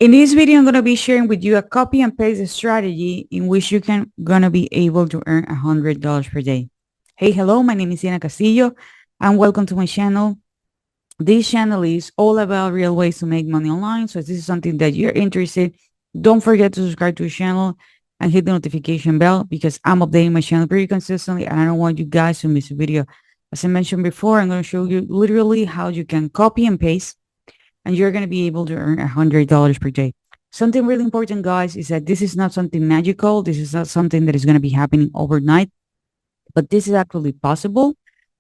In this video, I'm going to be sharing with you a copy and paste strategy in which you can gonna be able to earn $100 per day. Hey, hello, my name is Diana Castillo and welcome to my channel. This channel is all about real ways to make money online. So if this is something that you're interested, don't forget to subscribe to the channel and hit the notification bell because I'm updating my channel pretty consistently and I don't want you guys to miss a video. As I mentioned before, I'm going to show you literally how you can copy and paste and you're going to be able to earn $100 per day. Something really important, guys, is that this is not something magical. This is not something that is going to be happening overnight, but this is actually possible.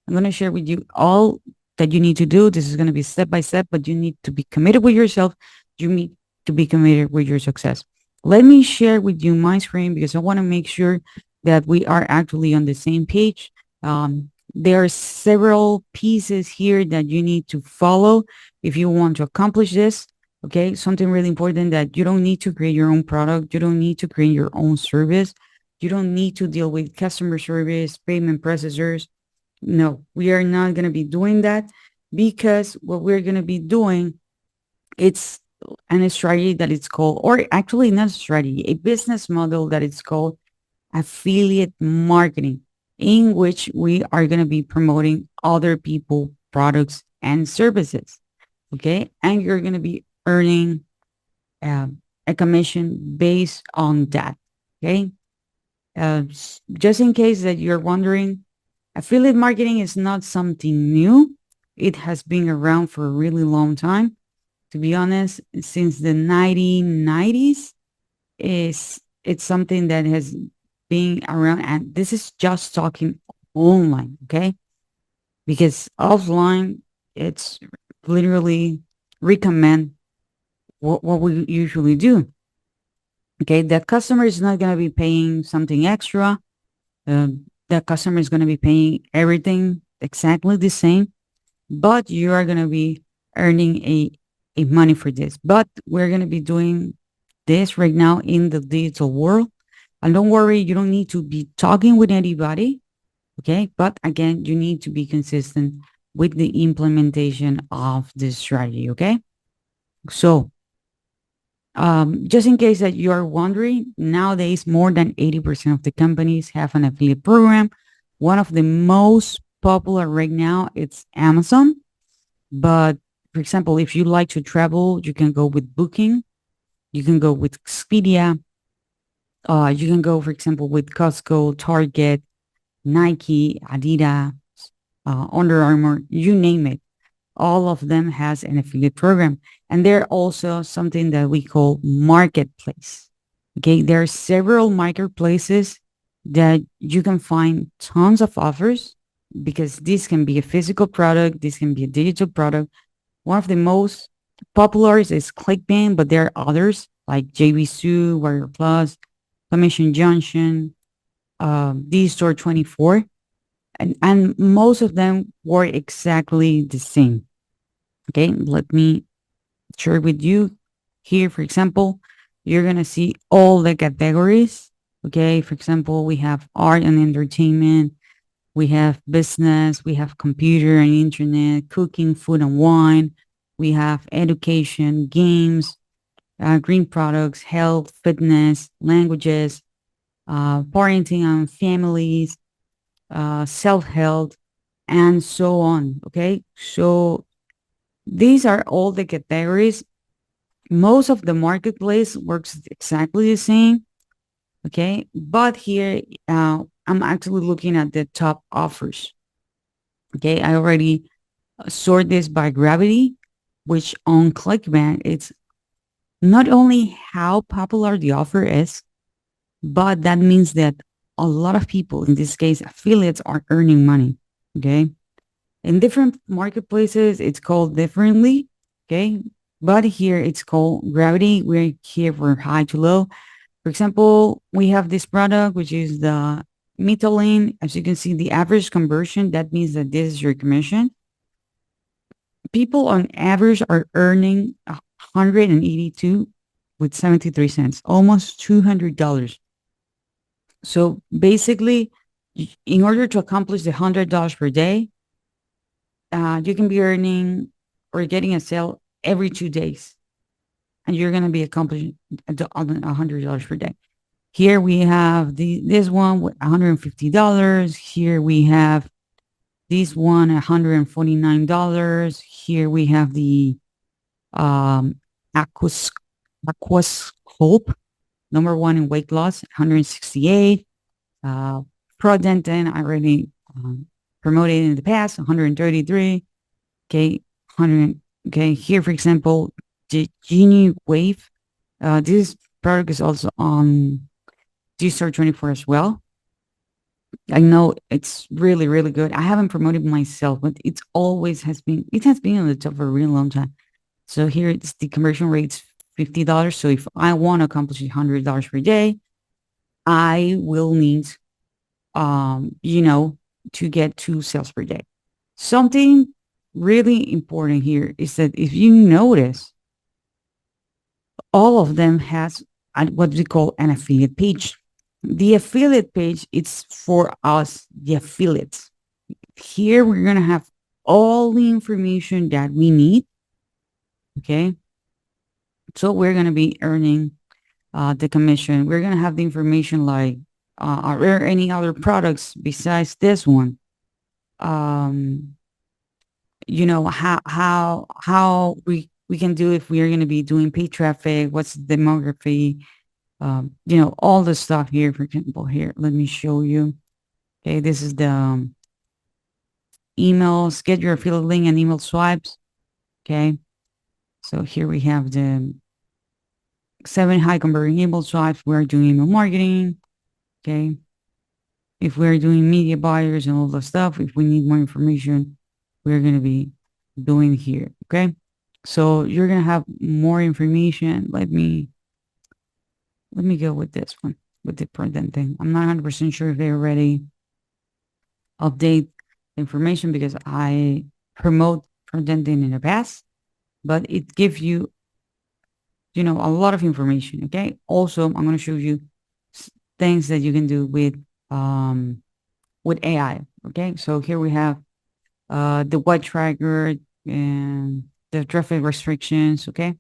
I'm going to share with you all that you need to do. This is going to be step by step, but you need to be committed with yourself. You need to be committed with your success. Let me share with you my screen because I want to make sure that we are actually on the same page. There are several pieces here that you need to follow if you want to accomplish this. Okay, something really important that you don't need to create your own product. You don't need to create your own service. You don't need to deal with customer service, payment processors. No, we are not going to be doing that because what we're going to be doing, it's an strategy that it's called, or actually not a strategy, a business model that it's called affiliate marketing, in which we are going to be promoting other people, products, and services. Okay. And you're going to be earning a commission based on that. Okay. Just in case that you're wondering, affiliate marketing is not something new. It has been around for a really long time. To be honest, since the 1990s, it's something that has been around, and this is just talking online, okay? Because offline, it's literally recommend what we usually do. Okay, the customer is not going to be paying something extra. The customer is going to be paying everything exactly the same, but you are going to be earning a money for this. But we're going to be doing this right now in the digital world. And don't worry, you don't need to be talking with anybody. Okay. But again, you need to be consistent with the implementation of this strategy. Okay. So, just in case that you're wondering, nowadays more than 80% of the companies have an affiliate program. One of the most popular right now it's Amazon. But for example, if you like to travel, you can go with Booking, you can go with Expedia, you can go, for example, with Costco, Target, Nike, Adidas, Under Armour, you name it. All of them has an affiliate program. And they're also something that we call marketplace. Okay. There are several marketplaces that you can find tons of offers because this can be a physical product. This can be a digital product. One of the most popular is ClickBank, but there are others like JVSU, Warrior Plus, Commission Junction, D-Store 24, and most of them were exactly the same. Okay, let me share with you here. For example, you're gonna see all the categories. Okay, for example, we have art and entertainment, we have business, we have computer and internet, cooking, food and wine, we have education, games, green products, health, fitness, languages, parenting and families, self-help, and so on. Okay. So these are all the categories. Most of the marketplace works exactly the same. Okay. But here, I'm actually looking at the top offers. Okay. I already sort this by gravity, which on ClickBank, it's not only how popular the offer is, but that means that a lot of people, in this case, affiliates, are earning money. Okay. In different marketplaces, it's called differently. Okay. But here it's called gravity. We're here for high to low. For example, we have this product, which is the Metaline. As you can see, the average conversion, that means that this is your commission. People on average are earning 182 with 73 cents, almost $200. So basically, in order to accomplish the $100 per day, you can be earning or getting a sale every 2 days. and you're going to be accomplishing $100 per day. Here we have this one with $150. Here we have this one, $149. Here we have the um, Aquas, Aquascope, number one in weight loss, 168. ProDentin, I already promoted in the past, 133. Okay, 100. Okay, here, for example, the Genie Wave. This product is also on G-Star 24 as well. I know it's really, really good. I haven't promoted myself, but it has been on the top for a really long time. So here it's the conversion rate's $50. So if I want to accomplish $100 per day, I will need, you know, to get 2 sales per day. Something really important here is that if you notice, all of them has what we call an affiliate page. The affiliate page, it's for us, the affiliates. Here we're going to have all the information that we need. Okay. So we're going to be earning the commission. We're going to have the information like, are there any other products besides this one? You know, how we can do if we're going to be doing paid traffic, what's the demography, you know, all the stuff here. For example, here, let me show you. Okay, this is the emails, get your affiliate link and email swipes. Okay, so here we have the 7 high converting email swipes. We're doing email marketing. Okay, if we're doing media buyers and all the stuff, if we need more information, we're going to be doing here. Okay, so you're going to have more information. Let me go with this one, with the ProDentin. I'm not 100% sure if they already update information because I promote ProDentin in the past, but it gives you, you know, a lot of information. Okay. Also, I'm going to show you things that you can do with AI. Okay. So here we have the white tracker and the traffic restrictions. Okay.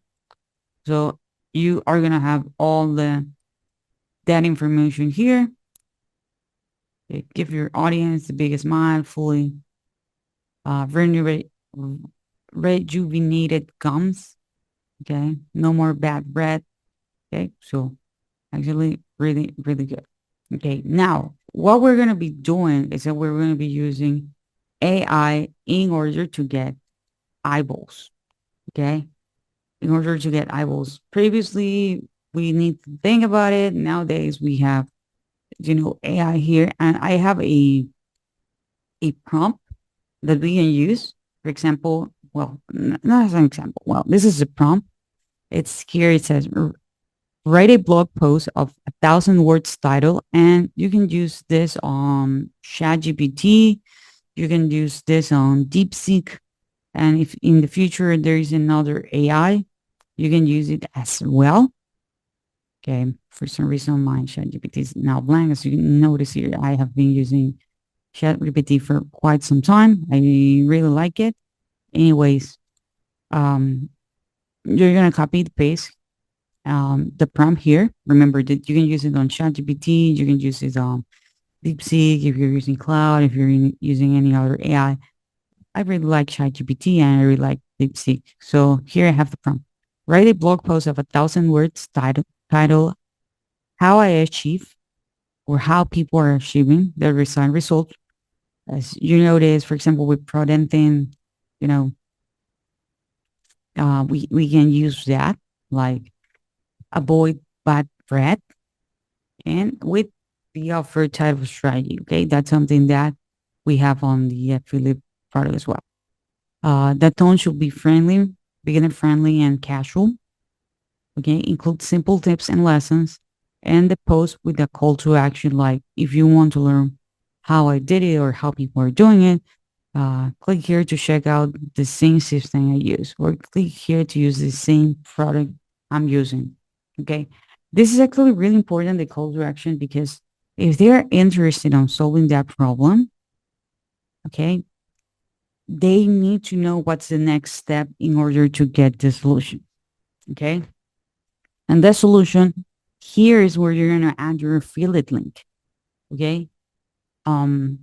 So you are going to have all that information here. Okay, give your audience the biggest smile, fully rejuvenated gums. Okay. No more bad breath. Okay. So actually really, really good. Okay. Now, what we're going to be doing is that we're going to be using AI in order to get eyeballs. Okay. In order to get eyeballs. Previously, we need to think about it. Nowadays, we have, you know, AI here, and I have a prompt that we can use. For example, well, not as an example. Well, this is a prompt. It's here. It says, write a blog post of 1,000 words title, and you can use this on ChatGPT. You can use this on DeepSeek. And if in the future there is another AI, you can use it as well. Okay. For some reason, my ChatGPT is now blank. As you can notice here, I have been using ChatGPT for quite some time. I really like it. Anyways, you're going to copy the paste, the prompt here. Remember that you can use it on ChatGPT. You can use it on DeepSeek if you're using Cloud, if you're using any other AI. I really like ChatGPT and I really like DeepSeek. So here I have the prompt. Write a blog post of 1,000 words title how I achieve or how people are achieving their design results. As you notice, for example, with ProDentin, you know, we can use that, like avoid bad breath, and with the offer title strategy. Okay, that's something that we have on the affiliate product as well. The tone should be friendly, beginner friendly, and casual. Okay, include simple tips and lessons, and the post with a call to action, like if you want to learn how I did it or how people are doing it, click here to check out the same system I use, or click here to use the same product I'm using. Okay, this is actually really important, the call to action, because if they're interested in solving that problem, okay, they need to know what's the next step in order to get the solution. Okay. And that solution, here is where you're going to add your affiliate link. Okay. Um,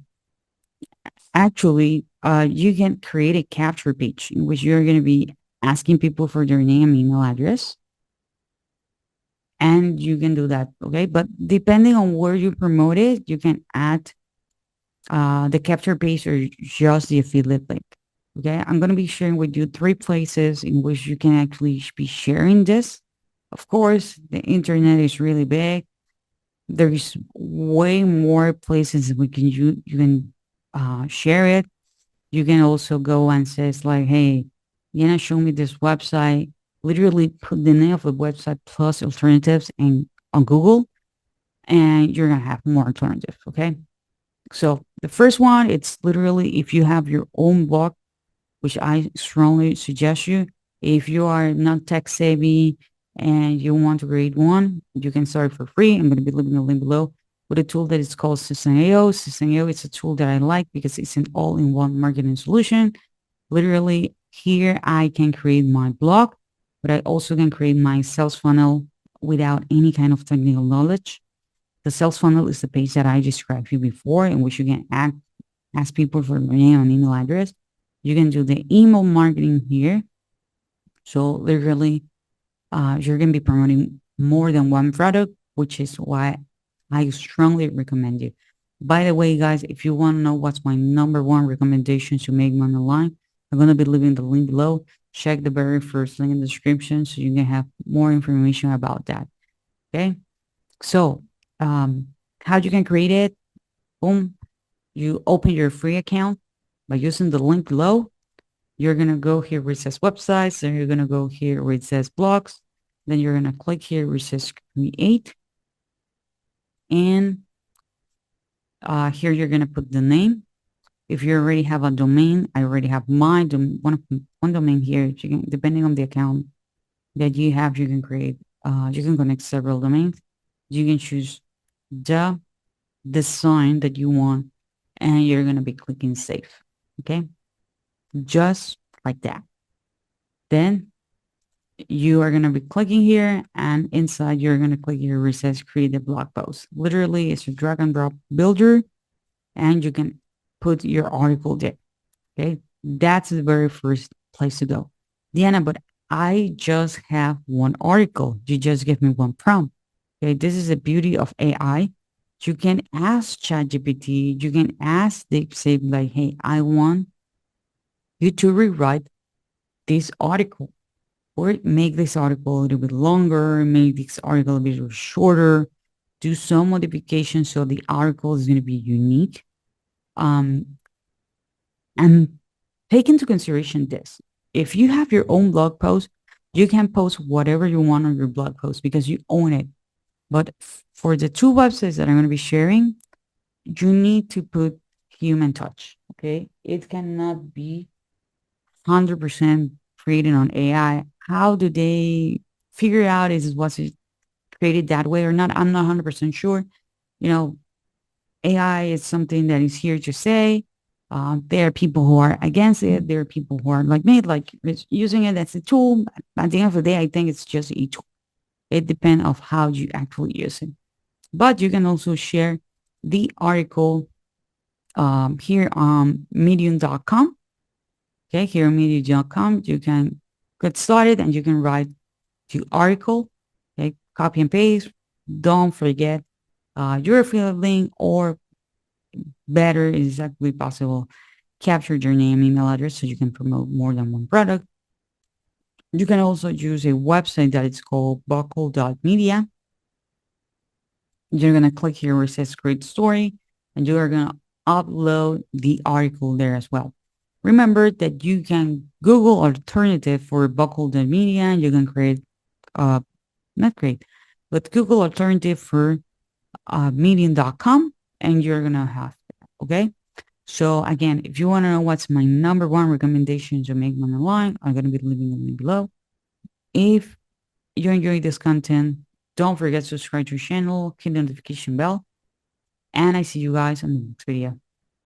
Actually, you can create a capture page in which you're going to be asking people for their name and email address. And you can do that. Okay. But depending on where you promote it, you can add the capture page or just the affiliate link. Okay. I'm going to be sharing with you 3 places in which you can actually be sharing this. Of course, the internet is really big. There's way more places we can you can share it. You can also go and says like, hey, show me this website. Literally put the name of the website plus alternatives and on Google, and you're gonna have more alternatives. Okay. So the first one, it's literally if you have your own blog, which I strongly suggest you. If you are not tech savvy and you want to create one, you can start for free. I'm going to be leaving a link below with a tool that is called System.io. System.io is a tool that I like because it's an all-in-one marketing solution. Literally, here I can create my blog, but I also can create my sales funnel without any kind of technical knowledge. The sales funnel is the page that I described to you before, in which you can ask people for their name and email address. You can do the email marketing here. So literally, you're going to be promoting more than one product, which is why I strongly recommend you. By the way, guys, if you want to know what's my number one recommendation to make money online, I'm going to be leaving the link below. Check the very first link in the description so you can have more information about that. Okay. So, how you can create it? Boom. You open your free account by using the link below. You're going to go here where it says websites. Then you're going to go here where it says blogs. Then you're going to click here where it says create. And here you're going to put the name. If you already have a domain, I already have my one domain here. You can, depending on the account that you have, you can create, you can connect several domains. You can choose the design that you want, and you're going to be clicking save. Okay. Just like that. Then you are going to be clicking here, and inside you're going to click here where it says create a blog post. Literally, it's a drag and drop builder, and you can put your article there. Okay. That's the very first place to go. Diana, but I just have one article. You just give me one prompt. Okay. This is the beauty of AI. You can ask ChatGPT, you can ask DeepSeek, like, hey, I want you to rewrite this article or make this article a little bit longer, make this article a bit shorter, do some modifications so the article is going to be unique. And take into consideration this. If you have your own blog post, you can post whatever you want on your blog post because you own it. But for the 2 websites that I'm going to be sharing, you need to put human touch. Okay. It cannot be 100% created on AI. How do they figure out was it created that way or not? I'm not 100% sure. You know, AI is something that is here to say. There are people who are against it. There are people who are like me, like using it as a tool. At the end of the day, I think it's just a tool. It depends on how you actually use it. But you can also share the article here on medium.com. Okay, here on medium.com, you can get started and you can write the article. Okay, copy and paste. Don't forget your affiliate link, or better is actually possible, capture your name, email address so you can promote more than one product. You can also use a website that is called buckle.media. You're going to click here where it says create story, and you are going to upload the article there as well. Remember that you can Google alternative for buckle.media, and you can create, not create, but Google alternative for medium.com, and you're going to have that, okay? So again, if you want to know what's my number one recommendation to make money online, I'm going to be leaving the link below. If you enjoy this content, don't forget to subscribe to the channel, hit the notification bell, and I see you guys on the next video.